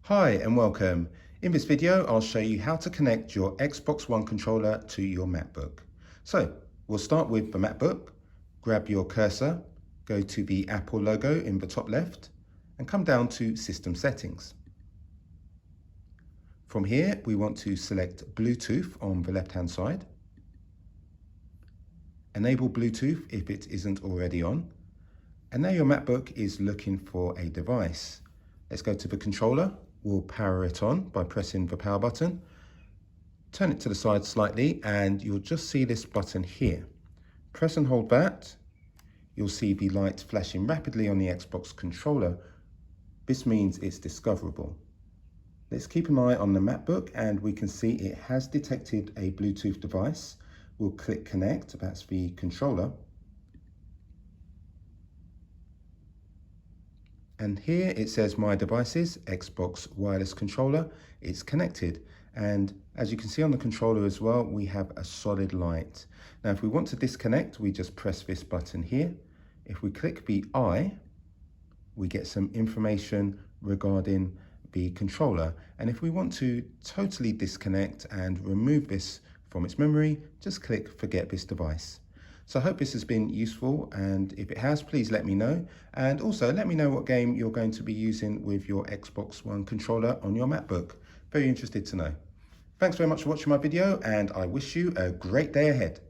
Hi and welcome. In this video, I'll show you how to connect your Xbox One controller to your MacBook. So we'll start with the MacBook. Grab your cursor, go to the Apple logo in the top left and come down to System Settings. From here, we want to select Bluetooth on the left-hand side. Enable Bluetooth if it isn't already on. And now your MacBook is looking for a device. Let's go to the controller. We'll power it on by pressing the power button. Turn it to the side slightly and you'll just see this button here. Press and hold that. You'll see the light flashing rapidly on the Xbox controller. This means it's discoverable. Let's keep an eye on the MacBook and we can see it has detected a Bluetooth device. We'll click connect, that's the controller. And here it says my devices, Xbox wireless controller, it's connected. And as you can see on the controller as well, we have a solid light. Now, if we want to disconnect, we just press this button here. If we click the I, we get some information regarding the controller. And if we want to totally disconnect and remove this from its memory, just click forget this device. So I hope this has been useful, and if it has, please let me know. And also let me know what game you're going to be using with your Xbox One controller on your MacBook. Very interested to know. Thanks very much for watching my video, and I wish you a great day ahead.